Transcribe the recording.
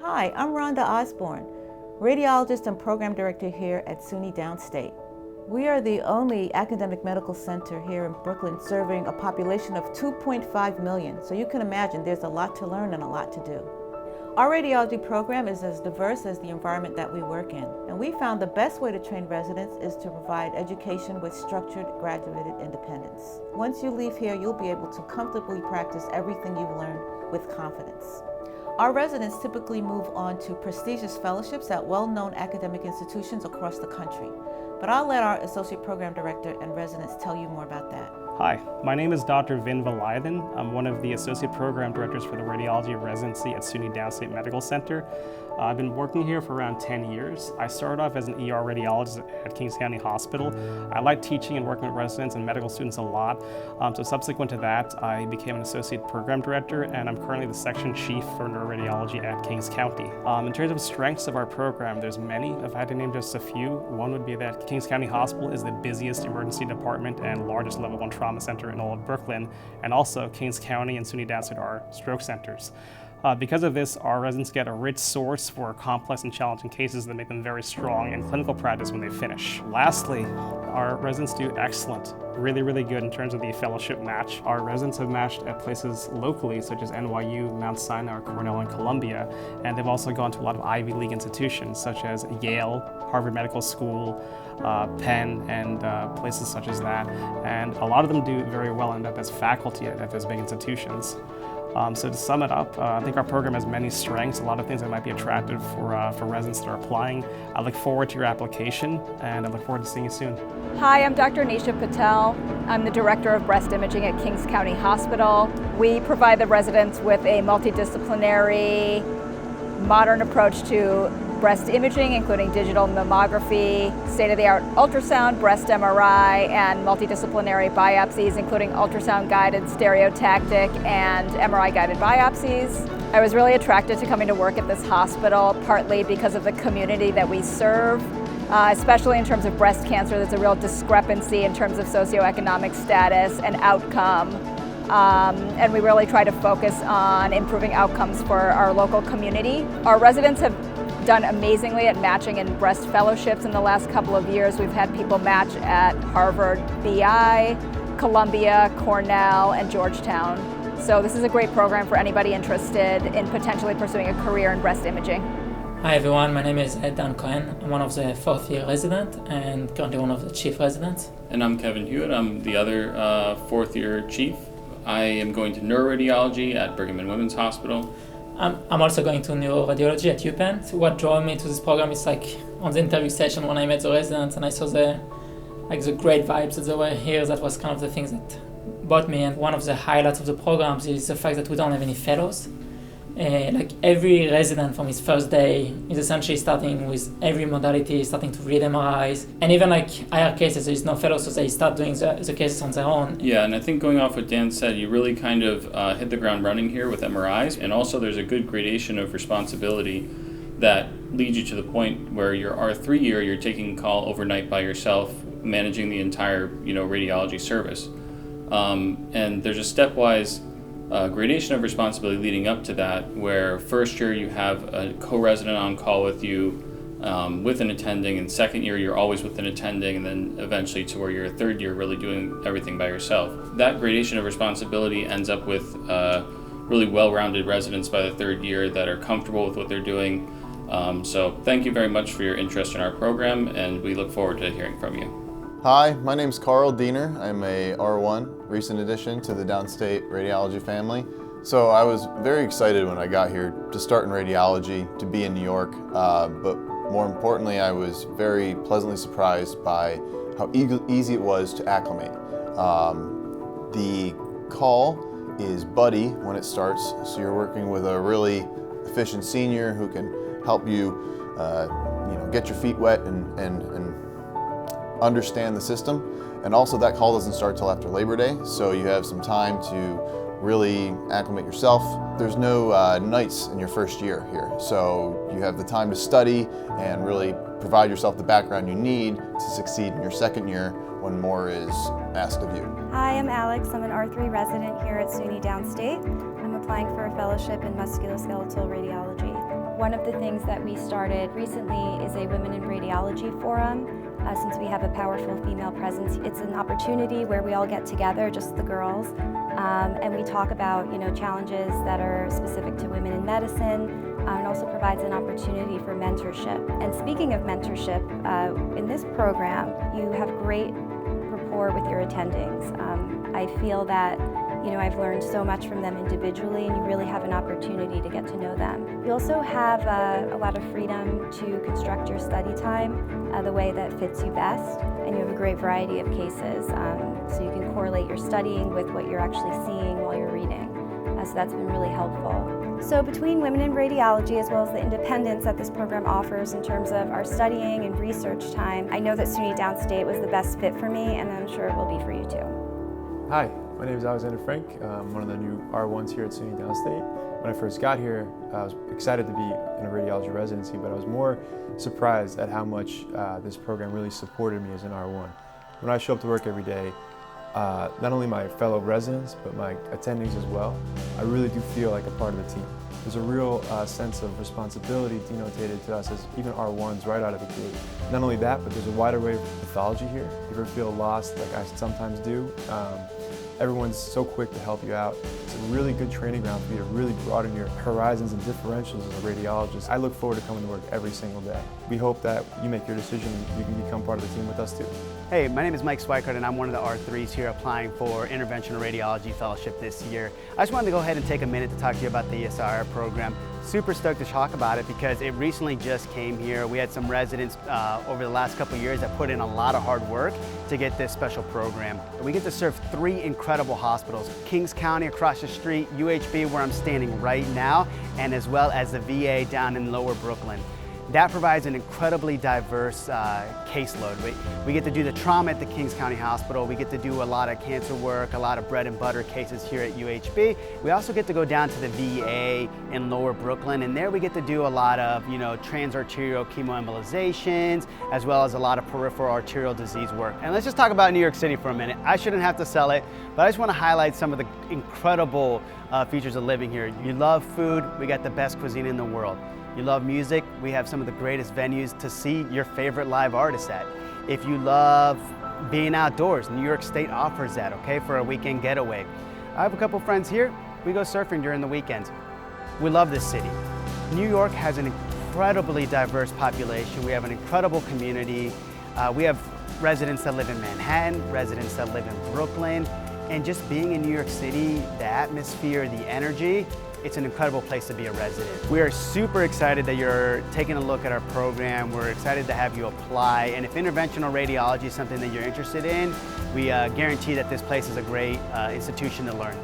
Hi, I'm Rhonda Osborne, radiologist and program director here at SUNY Downstate. We are the only academic medical center here in Brooklyn serving a population of 2.5 million, so you can imagine there's a lot to learn and a lot to do. Our radiology program is as diverse as the environment that we work in, and we found the best way to train residents is to provide education with structured, graduated independence. Once you leave here, you'll be able to comfortably practice everything you've learned with confidence. Our residents typically move on to prestigious fellowships at well-known academic institutions across the country, but I'll let our Associate Program Director and residents tell you more about that. Hi, my name is Dr. Vin Velayathan. I'm one of the Associate Program Directors for the Radiology Residency at SUNY Downstate Medical Center. I've been working here for around 10 years. I started off as an ER radiologist at Kings County Hospital. I like teaching and working with residents and medical students a lot. So subsequent to that, I became an Associate Program Director, and I'm currently the Section Chief for Neuroradiology at Kings County. In terms of strengths of our program, there's many. If I had to name just a few, one would be that Kings County Hospital is the busiest emergency department and largest level 1 trauma center in all of Brooklyn, and also Kings County and SUNY Downstate are stroke centers. Because of this, our residents get a rich source for complex and challenging cases that make them very strong in clinical practice when they finish. Lastly, our residents do excellent, really good in terms of the fellowship match. Our residents have matched at places locally such as NYU, Mount Sinai, Cornell, and Columbia, and they've also gone to a lot of Ivy League institutions such as Yale, Harvard Medical School, Penn, and places such as that. And a lot of them do very well and end up as faculty at those big institutions. So to sum it up, I think our program has many strengths, a lot of things that might be attractive for residents that are applying. I look forward to your application, and I look forward to seeing you soon. Hi, I'm Dr. Nisha Patel. I'm the Director of Breast Imaging at Kings County Hospital. We provide the residents with a multidisciplinary, modern approach to breast imaging, including digital mammography, state-of-the-art ultrasound, breast MRI, and multidisciplinary biopsies, including ultrasound-guided stereotactic and MRI-guided biopsies. I was really attracted to coming to work at this hospital, partly because of the community that we serve, especially in terms of breast cancer. There's a real discrepancy in terms of socioeconomic status and outcome. And we really try to focus on improving outcomes for our local community. Our residents have done amazingly at matching in breast fellowships in the last couple of years. We've had people match at Harvard BI, Columbia, Cornell, and Georgetown. So this is a great program for anybody interested in potentially pursuing a career in breast imaging. Hi everyone, my name is Dan Cohen. I'm one of the 4th year resident and currently one of the chief residents. And I'm Kevin Hewitt. I'm the other 4th year chief. I am going to neuroradiology at Brigham and Women's Hospital. I'm also going to neuroradiology at UPenn. So what drew me to this program is like on the interview session when I met the residents and I saw the great vibes that they were here. That was kind of the things that brought me. And one of the highlights of the programs is the fact that we don't have any fellows. Like every resident from his first day is essentially starting with every modality, starting to read MRIs. And even like IR cases, there is no fellows, so they start doing the cases on their own. Yeah, and I think going off what Dan said, you really kind of hit the ground running here with MRIs. And also there's a good gradation of responsibility that leads you to the point where your R3 year, you're taking call overnight by yourself, managing the entire radiology service. And there's a stepwise gradation of responsibility leading up to that, where first year you have a co-resident on call with you with an attending, and second year you're always with an attending, and then eventually to where you're third year really doing everything by yourself. That gradation of responsibility ends up with really well-rounded residents by the third year that are comfortable with what they're doing. So thank you very much for your interest in our program, and we look forward to hearing from you. Hi, my name's Carl Diener. I'm a R1, recent addition to the Downstate Radiology family. So I was very excited when I got here to start in radiology, to be in New York, but more importantly, I was very pleasantly surprised by how easy it was to acclimate. The call is buddy when it starts, so you're working with a really efficient senior who can help you, get your feet wet and understand the system. And also that call doesn't start till after Labor Day, so you have some time to really acclimate yourself. There's no nights in your first year here, so you have the time to study and really provide yourself the background you need to succeed in your second year when more is asked of you. Hi, I'm Alex. I'm an R3 resident here at SUNY Downstate. I'm applying for a fellowship in musculoskeletal radiology. One of the things that we started recently is a Women in Radiology Forum. Since we have a powerful female presence, it's an opportunity where we all get together, just the girls, and we talk about challenges that are specific to women in medicine, and also provides an opportunity for mentorship. And speaking of mentorship, in this program, you have great rapport with your attendings. I feel that I've learned so much from them individually, and you really have an opportunity to get to know them. You also have a lot of freedom to construct your study time the way that fits you best, and you have a great variety of cases, so you can correlate your studying with what you're actually seeing while you're reading. So that's been really helpful. So between Women in Radiology as well as the independence that this program offers in terms of our studying and research time, I know that SUNY Downstate was the best fit for me, and I'm sure it will be for you too. Hi, my name is Alexander Frank. I'm one of the new R1s here at SUNY Downstate. When I first got here, I was excited to be in a radiology residency, but I was more surprised at how much this program really supported me as an R1. When I show up to work every day, not only my fellow residents, but my attendings as well, I really do feel like a part of the team. There's a real sense of responsibility denotated to us as even R1s right out of the gate. Not only that, but there's a wide array of pathology here. If you ever feel lost, like I sometimes do, everyone's so quick to help you out. It's a really good training ground for you to really broaden your horizons and differentials as a radiologist. I look forward to coming to work every single day. We hope that you make your decision and you can become part of the team with us too. Hey, my name is Mike Swikart and I'm one of the R3s here applying for Interventional Radiology Fellowship this year. I just wanted to go ahead and take a minute to talk to you about the ESR program. Super stoked to talk about it because it recently just came here. We had some residents over the last couple of years that put in a lot of hard work to get this special program. We get to serve 3 incredible hospitals, Kings County across the street, UHB where I'm standing right now, and as well as the VA down in Lower Brooklyn. That provides an incredibly diverse caseload. We get to do the trauma at the Kings County Hospital. We get to do a lot of cancer work, a lot of bread and butter cases here at UHB. We also get to go down to the VA in Lower Brooklyn, and there we get to do a lot of transarterial chemoembolizations, as well as a lot of peripheral arterial disease work. And let's just talk about New York City for a minute. I shouldn't have to sell it, but I just want to highlight some of the incredible features of living here. You love food, we got the best cuisine in the world. You love music, we have some of the greatest venues to see your favorite live artists at. If you love being outdoors, New York State offers that, okay, for a weekend getaway. I have a couple friends here, we go surfing during the weekends. We love this city. New York has an incredibly diverse population. We have an incredible community. We have residents that live in Manhattan, residents that live in Brooklyn, and just being in New York City, the atmosphere, the energy, it's an incredible place to be a resident. We are super excited that you're taking a look at our program. We're excited to have you apply. And if interventional radiology is something that you're interested in, we guarantee that this place is a great institution to learn.